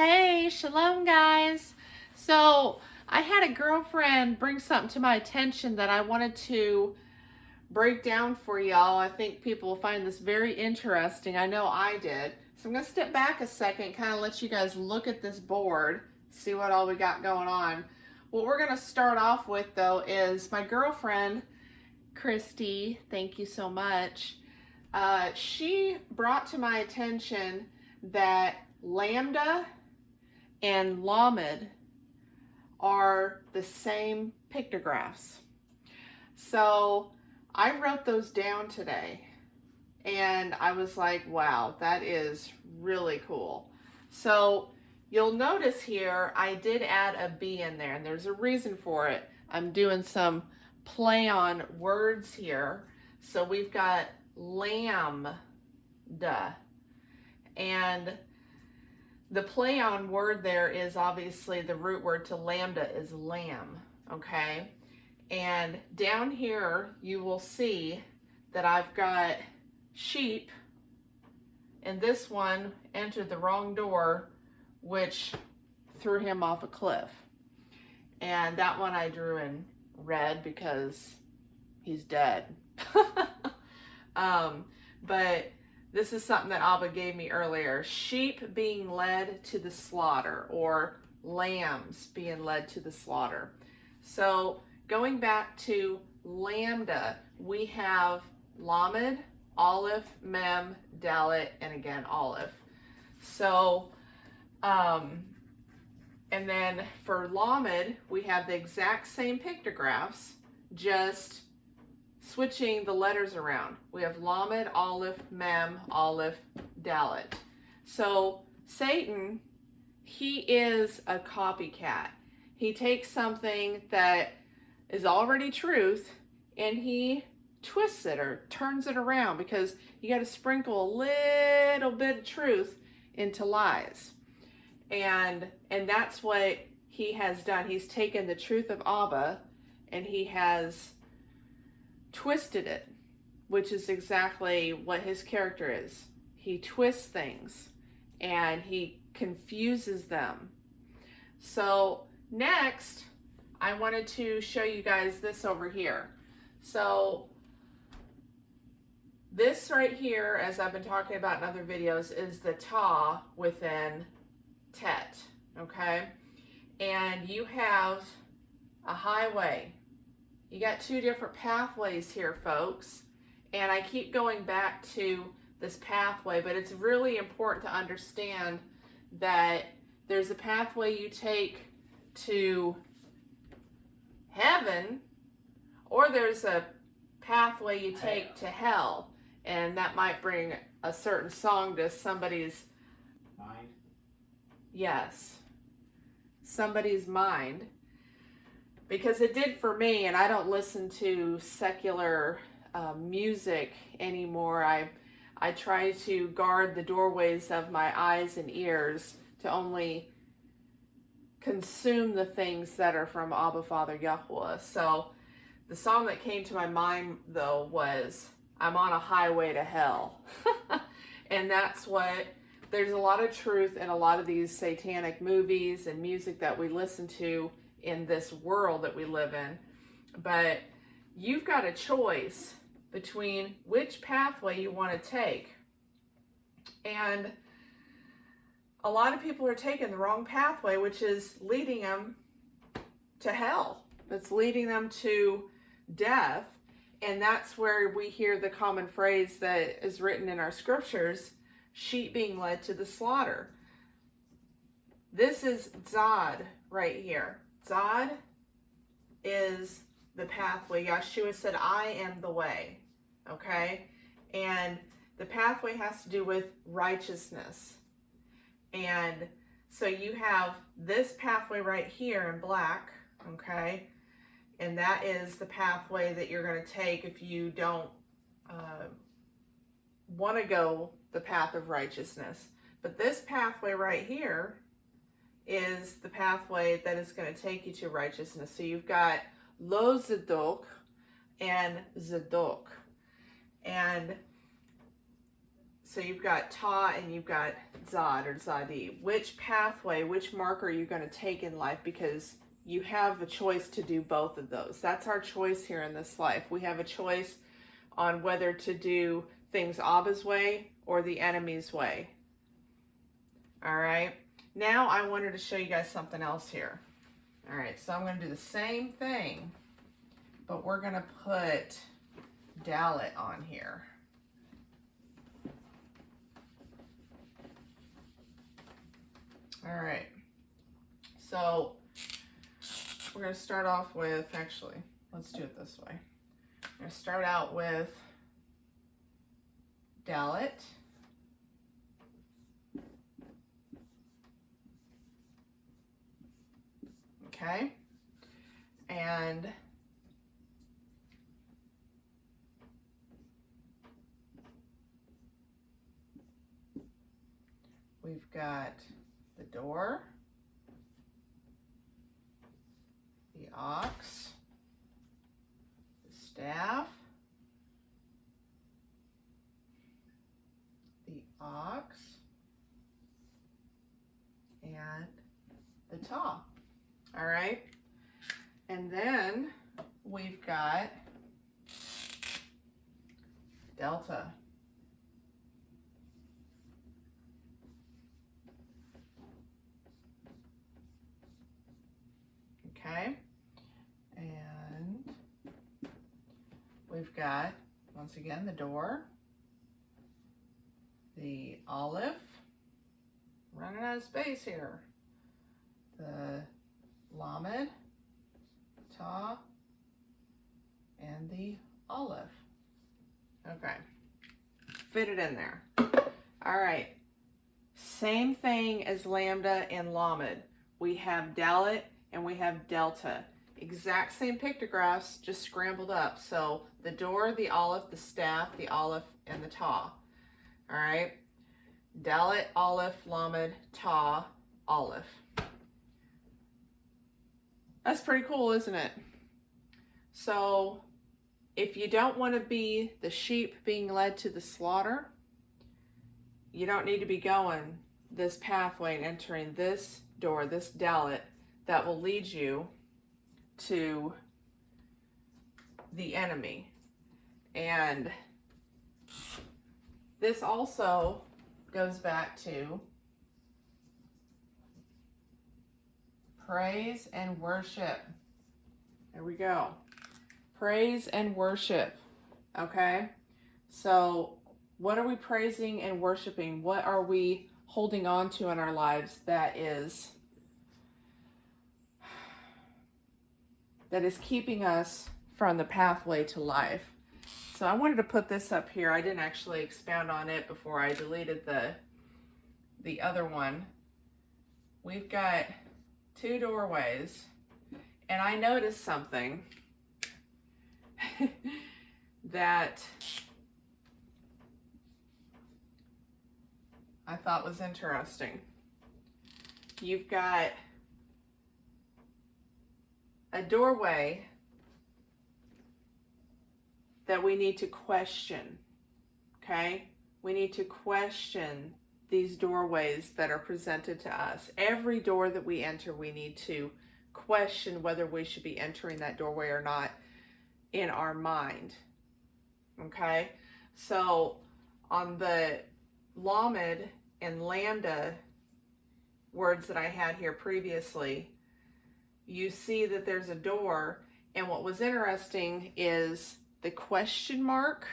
Hey, shalom guys. So I had a girlfriend bring something to my attention that I wanted to break down for y'all. I think people will find this very interesting. I know I did. So I'm going to step back a second, kind of let you guys look at this board, see what all we got going on. What we're going to start off with though is my girlfriend, Christy, thank you so much. She brought to my attention that lambda and lamed are the same pictographs. So I wrote those down today and I was like, wow, that is really cool. So you'll notice here I did add a B in there, and there's a reason for it. I'm doing some play on words here. So we've got lambda, and the play on word there is obviously the root word to lambda is lamb, okay? And down here you will see that I've got sheep, and this one entered the wrong door, which threw him off a cliff. And that one I drew in red because he's dead. But this is something that Abba gave me earlier. Sheep being led to the slaughter, or lambs being led to the slaughter. So going back to lambda, we have lamed, aleph, mem, dalet, and again aleph. So, and then for lamed, we have the exact same pictographs, just switching the letters around. We have lamed, aleph, mem, aleph, dalet. So Satan, he is a copycat. He takes something that is already truth and he twists it or turns it around, because you got to sprinkle a little bit of truth into lies. And that's what he has done. He's taken the truth of Abba and he has twisted it, which is exactly what his character is. He twists things and he confuses them. So next, I wanted to show you guys this over here. So this right here, as I've been talking about in other videos, is the ta within tet, okay? And you have a highway. You got two different pathways here, folks. And I keep going back to this pathway, but it's really important to understand that there's a pathway you take to heaven, or there's a pathway you take to hell. And that might bring a certain song to somebody's mind. Yes, somebody's mind. Because it did for me, and I don't listen to secular music anymore. I try to guard the doorways of my eyes and ears to only consume the things that are from Abba Father Yahuah. So the song that came to my mind though was I'm on a highway to hell. And that's what, there's a lot of truth in a lot of these satanic movies and music that we listen to in this world that we live in. But you've got a choice between which pathway you want to take. And a lot of people are taking the wrong pathway, which is leading them to hell. It's leading them to death. And that's where we hear the common phrase that is written in our scriptures, sheep being led to the slaughter. This is Zod right here. Zod is the pathway. Yeshua said, I am the way, okay? And the pathway has to do with righteousness. And so you have this pathway right here in black, okay? And that is the pathway that you're going to take if you don't want to go the path of righteousness. But this pathway right here is the pathway that is going to take you to righteousness. So you've got Lo Zadok and Zadok. And So you've got Ta and you've got Zod or Zadi. Which pathway, which marker are you going to take in life? Because you have a choice to do both of those. That's our choice here in this life. We have a choice on whether to do things Abba's way or the enemy's way. All right. Now I wanted to show you guys something else here. All right. So I'm going to do the same thing, but we're going to put Dalet on here. All right, so we're going to start off with, actually, let's do it this way. I'm going to start out with Dalet. Okay, and we've got the door, the ox, the staff, the ox, and the taw. All right, and then we've got delta. Okay, and we've got, once again, the door, the Aleph, running out of space here, the Lamed, Ta, and the Aleph. Okay, fit it in there. All right, same thing as Lambda and Lamed. We have Dalet and we have Delta. Exact same pictographs, just scrambled up. So the door, the Aleph, the staff, the Aleph, and the Ta. All right, Dalet, Aleph, Lamed, Ta, Aleph. That's pretty cool, isn't it? So if you don't want to be the sheep being led to the slaughter, you don't need to be going this pathway and entering this door, this Dalet, that will lead you to the enemy. And this also goes back to praise and worship. There we go. Praise and worship. Okay? So what are we praising and worshiping? What are we holding on to in our lives that is keeping us from the pathway to life? So I wanted to put this up here. I didn't actually expound on it before I deleted the other one. We've got 2 doorways, and I noticed something that I thought was interesting. You've got a doorway that we need to question, okay? We need to question these doorways that are presented to us. Every door that we enter, we need to question whether we should be entering that doorway or not in our mind, okay? So on the Lamed and Lambda words that I had here previously, you see that there's a door, and what was interesting is the question mark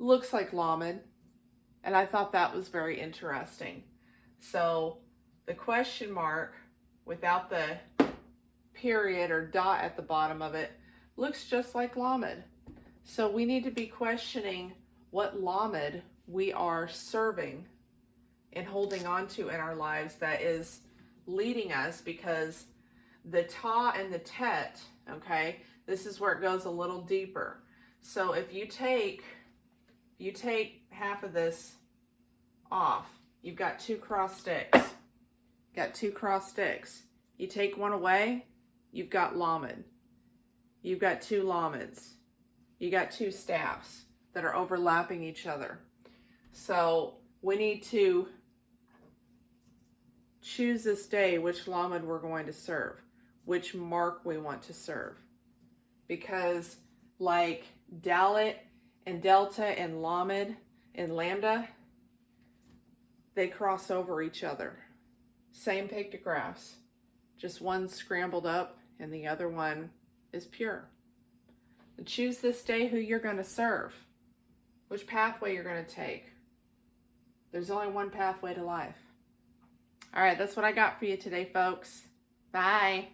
looks like Lamed, and I thought that was very interesting. So the question mark without the period or dot at the bottom of it looks just like Lamed. So we need to be questioning what Lamed we are serving and holding on to in our lives that is leading us, because the Ta and the Tet, okay, this is where it goes a little deeper. So if you take half of this off, you've got 2 cross sticks. Got 2 cross sticks. You take one away, you've got Lamed. You've got 2 Lameds. You got 2 staffs. that are overlapping each other. So we need to choose this day which lamed we're going to serve, which mark we want to serve. Because like Dalet and Delta and Lamed and Lambda, they cross over each other. Same pictographs, just one scrambled up and the other one is pure. And choose this day who you're going to serve, which pathway you're going to take. There's only one pathway to life. All right, that's what I got for you today, folks. Bye.